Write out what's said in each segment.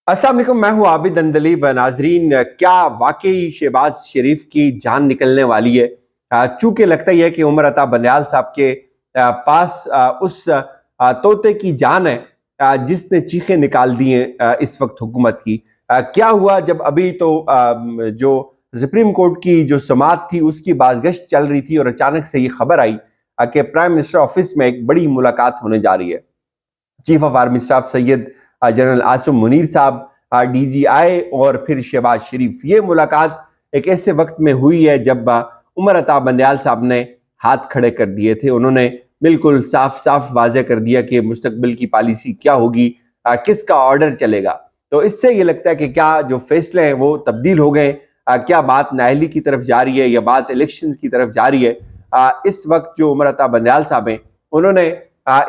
अस्सलाम वालेकुम, मैं हूं आबिद अंदलीब। नाजरीन, क्या वाकई शहबाज शरीफ की जान निकलने वाली है? चूंकि लगता ही है कि उमर अता बंदयाल साहब के पास उस तोते की जान है जिसने चीखें निकाल दी हैं इस वक्त हुकूमत की। क्या हुआ जब अभी तो जो सुप्रीम कोर्ट की जो समाअत थी उसकी बाज़गश्त चल रही थी और अचानक से ये खबर आई कि प्राइम मिनिस्टर ऑफिस में एक बड़ी मुलाकात होने जा रही है। Chief of army staff Syed general Asim Munir साहब, DGI और फिर शहबाज शरीफ। ये मुलाकात एक ऐसे वक्त में हुई है जब उमर अता बंदयाल साहब ने हाथ खड़े कर दिए थे। उन्होंने बिल्कुल साफ साफ वाज़ेह कर दिया कि मुस्तकबिल की पॉलिसी क्या होगी, किसका ऑर्डर चलेगा। तो इससे ये लगता है कि क्या जो फैसले हैं वो तब्दील हो गए, क्या बात नाअहली की तरफ जा रही है या बात इलेक्शंस की तरफ जा रही है। इस वक्त जो उमर अता बंदयाल साहब हैं उन्होंने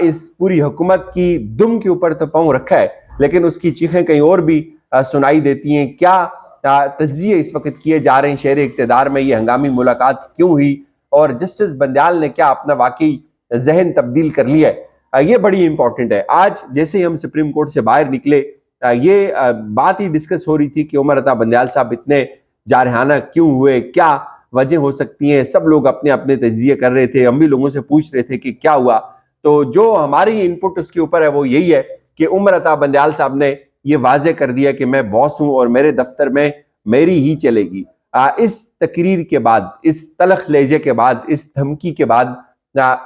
इस पूरी हुकूमत की दुम के ऊपर तो पांव रखा है, लेकिन उसकी चीखें कहीं और भी सुनाई देती हैं। क्या तज्जिए इस वक्त किए जा रहे हैं शहर इक़्तिदार में, ये हंगामी मुलाकात क्यों हुई और जस्टिस बंदयाल ने क्या अपना वाकई जहन तब्दील कर लिया है, ये बड़ी इंपॉर्टेंट है। आज जैसे ही हम सुप्रीम कोर्ट से बाहर निकले, ये बात ही डिस्कस हो रही थी कि उमर अता बंदयाल साहब इतने जारहाना क्यों हुए, क्या वजह हो सकती है। सब लोग अपने अपने तज्जिए कर रहे थे, हम भी लोगों से पूछ रहे थे कि क्या हुआ। तो जो हमारी इनपुट उसके ऊपर है वो यही है कि उमर अता बंदयाल साहब ने ये वाज़ेह कर दिया कि मैं बॉस हूं और मेरे दफ्तर में मेरी ही चलेगी। इस तकरीर के बाद, इस तलख लहजे के बाद, इस धमकी के बाद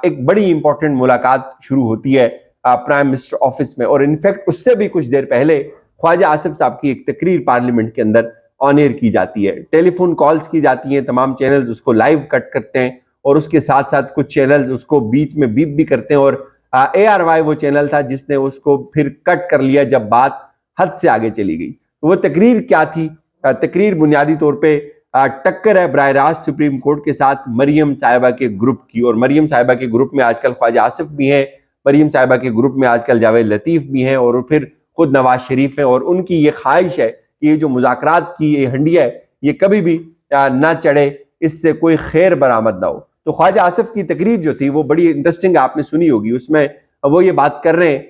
एक बड़ी इंपॉर्टेंट मुलाकात शुरू होती है प्राइम मिनिस्टर ऑफिस में। और इनफैक्ट उससे भी कुछ देर पहले ख्वाजा आसिफ साहब की एक तकरीर पार्लियामेंट के अंदर ऑन एयर की जाती है, टेलीफोन कॉल्स की जाती हैं, तमाम चैनल्स उसको लाइव कट करते हैं और उसके साथ साथ कुछ चैनल्स उसको बीच में बीप भी करते हैं। और ARY वो चैनल था जिसने उसको फिर कट कर लिया जब बात हद से आगे चली गई। तो वो तकरीर क्या थी? तकरीर बुनियादी तौर पे टक्कर है बराह रास्त सुप्रीम कोर्ट के साथ मरियम साहिबा के ग्रुप की। और मरियम साहिबा के ग्रुप में आजकल ख्वाजा आसिफ भी हैं, मरियम साहिबा के ग्रुप में आजकल जावेद लतीफ भी हैं और फिर खुद नवाज शरीफ हैं। और उनकी ये ख्वाहिश है कि ये जो मुज़ाकरात की ये हंडिया है ये कभी भी ना चढ़े, इससे कोई खैर बरामद ना हो। तो ख्वाजा आसिफ की तकरीर जो थी वो बड़ी इंटरेस्टिंग, आपने सुनी होगी। उसमें वो ये बात कर रहे हैं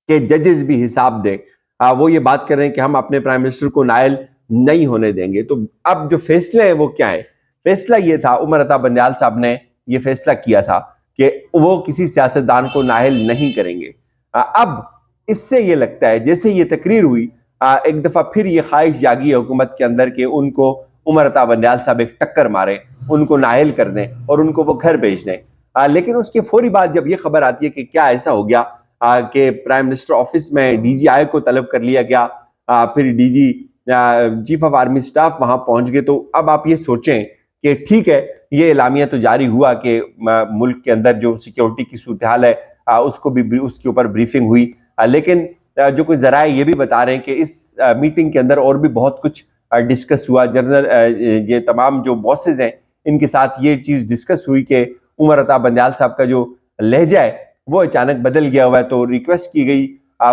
कि जजेस भी हिसाब दें। वो ये बात कर रहे हैं कि हम अपने प्राइम मिनिस्टर को नायल नहीं होने देंगे। तो अब जो फैसले हैं वो क्या है? फैसला ये था, उमर अता बंदयाल साहब ने ये फैसला किया था कि वो किसी सियासतदान को नायल नहीं करेंगे। अब इससे ये लगता है जैसे ये तकरीर हुई, एक दफा फिर ये ख्वाहिश जागी है हुकूमत के अंदर कि उनको उमर अता बंदयाल साहब एक टक्कर मारे, उनको नायल कर दें और उनको वो घर भेज दें। लेकिन उसके फौरी बाद जब ये खबर आती है कि क्या ऐसा हो गया कि प्राइम मिनिस्टर ऑफिस में DGI को तलब कर लिया गया, फिर चीफ ऑफ आर्मी स्टाफ वहां पहुंच गए। तो अब आप ये सोचें कि ठीक है, ये एलामिया तो जारी हुआ कि मुल्क के अंदर जो सिक्योरिटी की सूरत हाल है उसको भी उसके ऊपर ब्रीफिंग हुई, लेकिन जो कुछ ज़राए ये भी बता रहे हैं कि इस मीटिंग के अंदर और भी बहुत कुछ डिस्कस हुआ। जनरल ये तमाम जो बॉसेज हैं इनके साथ ये चीज़ डिस्कस हुई कि उमर अता बंदयाल साहब का जो लहजा है वो अचानक बदल गया हुआ है। तो रिक्वेस्ट की गई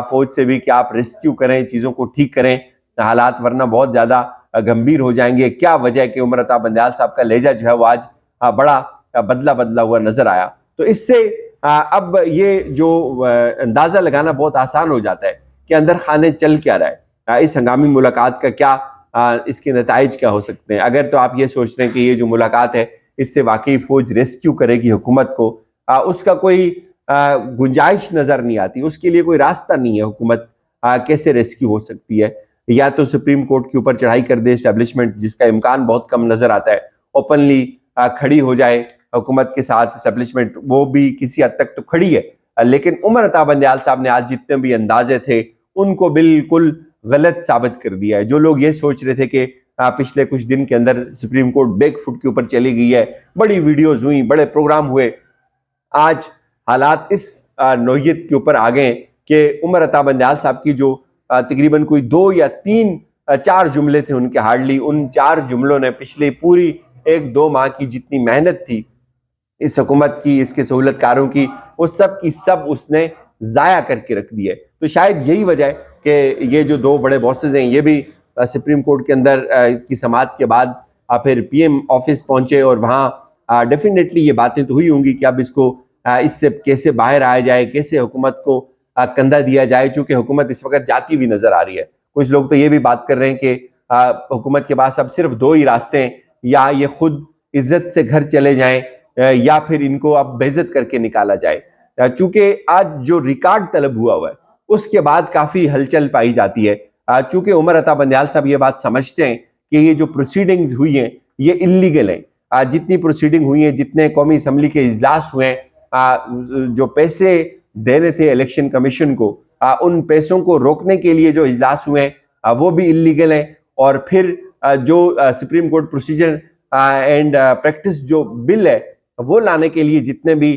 फौज से भी कि आप रेस्क्यू करें, चीज़ों को ठीक करें, हालात वरना बहुत ज़्यादा गंभीर हो जाएंगे। क्या वजह है कि उमर अता बंदयाल साहब का लहजा जो है वो आज बड़ा बदला बदला हुआ नजर आया। तो इससे अब ये जो अंदाज़ा लगाना बहुत आसान हो जाता है कि अंदर खाने चल क्या रहा है, इस हंगामी मुलाकात का क्या इसके नताइज क्या हो सकते हैं। अगर तो आप ये सोच रहे हैं कि ये जो मुलाकात है इससे वाकई फौज रेस्क्यू करेगी हुकूमत को, उसका कोई गुंजाइश नजर नहीं आती, उसके लिए कोई रास्ता नहीं है। हुकूमत कैसे रेस्क्यू हो सकती है? या तो सुप्रीम कोर्ट के ऊपर चढ़ाई कर दे एस्टेब्लिशमेंट, जिसका इम्कान बहुत कम नजर आता है, ओपनली खड़ी हो जाए हुकूमत के साथ एस्टेब्लिशमेंट, वो भी किसी हद तक तो खड़ी है। लेकिन उमर अता बंदयाल साहब ने आज जितने भी अंदाजे थे उनको बिल्कुल गलत साबित कर दिया है। जो लोग ये सोच रहे थे कि पिछले कुछ दिन के अंदर सुप्रीम कोर्ट बैक फुट के ऊपर चली गई है, बड़ी वीडियोज हुई, बड़े प्रोग्राम हुए, आज हालात इस नौयत के ऊपर आ गए कि उमर अता बंदयाल साहब की जो तकरीबन कोई 2 या 3 4 जुमले थे उनके, हार्डली उन 4 जुमलों ने पिछले पूरी 1-2 माह की जितनी मेहनत थी इस हुकूमत की, इसके सहूलतकारों की, वो सब की सब उसने ज़ाया करके रख दी है। तो शायद यही वजह है कि ये जो 2 बड़े बॉसेज हैं ये भी सुप्रीम कोर्ट के अंदर की समाअत के बाद फिर PM ऑफिस पहुंचे और वहाँ डेफिनेटली ये बातें तो हुई होंगी कि अब इसको इससे कैसे बाहर आया जाए, कैसे हुकूमत को कंधा दिया जाए, चूंकि हुकूमत इस वक्त जाती हुई नजर आ रही है। کچھ لوگ تو یہ بھی بات کر رہے ہیں کہ حکومت کے پاس اب صرف دو ہی راستے ہیں، یا یہ خود عزت سے گھر چلے جائیں یا پھر ان کو اب بے عزت کر کے نکالا جائے۔ چونکہ آج جو ریکارڈ طلب ہوا ہے اس کے بعد کافی ہلچل پائی جاتی ہے، چونکہ عمر عطا بندیال صاحب یہ بات سمجھتے ہیں کہ یہ جو پروسیڈنگز ہوئی ہیں یہ انلیگل ہیں۔ جتنی پروسیڈنگ ہوئی ہیں، جتنے قومی اسمبلی کے اجلاس ہوئے ہیں، جو پیسے دینے تھے الیکشن کمیشن کو، ان پیسوں کو روکنے کے لیے جو اجلاس ہوئے ہیں وہ بھی انلیگل ہیں، اور پھر جو supreme court procedure and practice جو بل ہے وہ لانے کے لیے جتنے بھی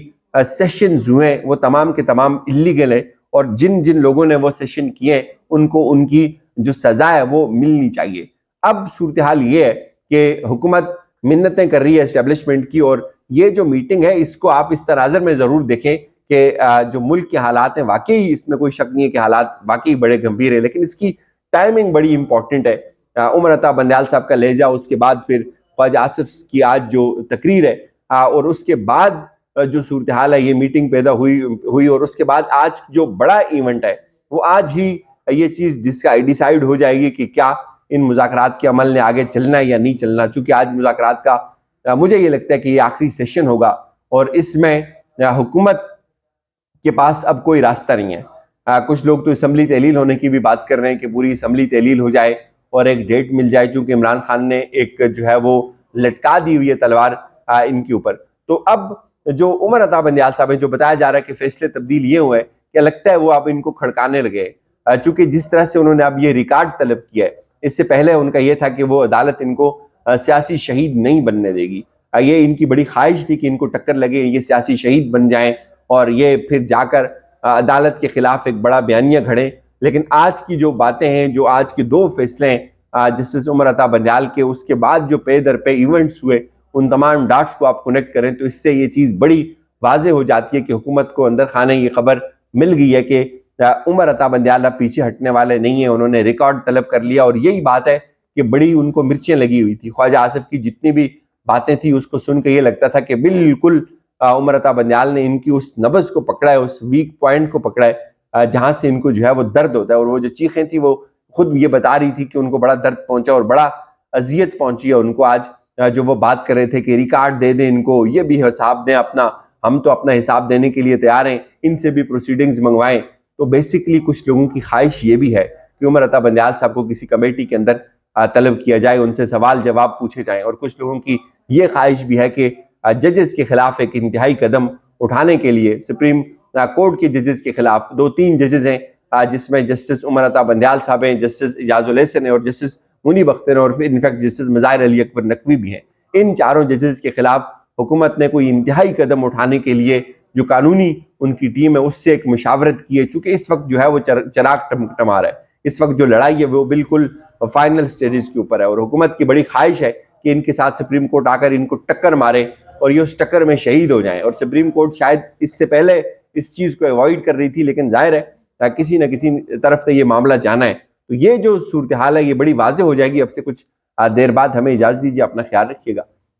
سیشنز ہوئے ہیں وہ تمام کے تمام انلیگل ہیں، اور جن جن لوگوں نے وہ سیشن کیے ہیں ان کو ان کی جو سزا ہے وہ ملنی چاہیے۔ اب صورتحال یہ ہے کہ حکومت منتیں کر رہی ہے اسٹیبلشمنٹ کی، اور یہ جو میٹنگ ہے اس کو آپ اس تناظر میں ضرور دیکھیں کہ جو ملک کے حالات ہیں واقعی اس میں کوئی شک نہیں ہے کہ حالات واقعی بڑے گمبھیر ہیں، لیکن اس کی ٹائمنگ بڑی امپورٹنٹ ہے۔ عمر عطا بندیال صاحب کا لہجہ، اس کے بعد پھر خواجہ آصف کی آج جو تقریر ہے، اور اس کے بعد جو صورتحال ہے، یہ میٹنگ پیدا ہوئی اور اس کے بعد آج جو بڑا ایونٹ ہے وہ آج ہی یہ چیز جس کا ڈیسائیڈ ہو جائے گی کہ کیا ان مذاکرات کے عمل نے آگے چلنا ہے یا نہیں چلنا۔ چونکہ آج مذاکرات کا مجھے یہ لگتا ہے کہ یہ آخری سیشن ہوگا، اور اس میں حکومت کے پاس اب کوئی راستہ نہیں ہے۔ کچھ لوگ تو اسمبلی تحلیل ہونے کی بھی بات کر رہے ہیں کہ پوری اسمبلی تحلیل ہو جائے اور ایک ڈیٹ مل جائے، چونکہ عمران خان نے ایک جو ہے وہ لٹکا دی ہوئی ہے تلوار ان کے اوپر۔ تو اب جو عمر عطا بندیال صاحب ہیں، جو بتایا جا رہا ہے کہ فیصلے تبدیل یہ ہوئے کہ لگتا ہے وہ اب ان کو کھڑکانے لگے، چونکہ جس طرح سے انہوں نے اب یہ ریکارڈ طلب کیا ہے، اس سے پہلے ان کا یہ تھا کہ وہ عدالت ان کو سیاسی شہید نہیں بننے دے گی۔ یہ ان کی بڑی خواہش تھی کہ ان کو ٹکر لگے، یہ سیاسی شہید بن جائیں اور یہ پھر جا کر عدالت کے خلاف ایک بڑا بیانیہ گھڑیں۔ لیکن آج کی جو باتیں ہیں، جو آج کے دو فیصلے ہیں جسٹس عمر عطا بندیال کے، اس کے بعد جو پے در پے ایونٹس ہوئے، ان تمام ڈاٹس کو آپ کنیکٹ کریں تو اس سے یہ چیز بڑی واضح ہو جاتی ہے کہ حکومت کو اندر خانے یہ خبر مل گئی ہے کہ عمر عطا بندیال اب پیچھے ہٹنے والے نہیں ہیں، انہوں نے ریکارڈ طلب کر لیا۔ اور یہی بات ہے کہ بڑی ان کو مرچیں لگی ہوئی تھی، خواجہ آصف کی جتنی بھی باتیں تھی اس کو سن کے یہ لگتا تھا کہ بالکل عمر عطا بندیال نے ان کی اس نبض کو پکڑا ہے، اس ویک پوائنٹ کو پکڑا ہے جہاں سے ان کو جو ہے وہ درد ہوتا ہے۔ اور وہ جو چیخیں تھی وہ خود یہ بتا رہی تھی کہ ان کو بڑا درد پہنچا اور بڑا اذیت پہنچی ہے ان کو۔ آج جو وہ بات کر رہے تھے کہ ریکارڈ دے دیں ان کو، یہ بھی حساب دیں اپنا، ہم تو اپنا حساب دینے کے لیے تیار ہیں، ان سے بھی پروسیڈنگز منگوائیں۔ تو بیسیکلی کچھ لوگوں کی خواہش یہ بھی ہے کہ عمر عطا بندیال صاحب کو کسی کمیٹی کے اندر طلب کیا جائے، ان سے سوال جواب پوچھے جائیں، اور کچھ لوگوں کی یہ خواہش بھی ہے کہ ججز کے خلاف ایک انتہائی قدم اٹھانے کے لیے، سپریم کورٹ کے ججز کے خلاف 2-3 ججز ہیں جس میں جسٹس عمر عطا بندیال صاحب ہیں، جسٹس اعجاز الاحسن ہیں، اور جسٹس منیب اختر ہیں، اور پھر انفیکٹ جسٹس مظاہر علی اکبر نقوی بھی ہیں۔ ان چاروں ججز کے خلاف حکومت نے کوئی انتہائی قدم اٹھانے کے لیے جو قانونی ان کی ٹیم ہے اس سے ایک مشاورت کی ہے، چونکہ اس وقت جو ہے وہ چراغ ٹمٹما رہا ہے، اس وقت جو لڑائی ہے وہ بالکل فائنل سٹیجز کے اوپر ہے، اور حکومت کی بڑی خواہش ہے کہ ان کے ساتھ سپریم کورٹ آ کر ان کو ٹکر مارے اور یہ اس ٹکر میں شہید ہو جائیں۔ اور سپریم کورٹ شاید اس سے پہلے اس چیز کو ایوائڈ کر رہی تھی، لیکن ظاہر ہے کسی نہ کسی طرف سے یہ معاملہ جانا ہے۔ تو یہ جو صورتحال ہے یہ بڑی واضح ہو جائے گی اب سے کچھ دیر بعد۔ ہمیں اجازت دیجیے، اپنا خیال رکھیے گا۔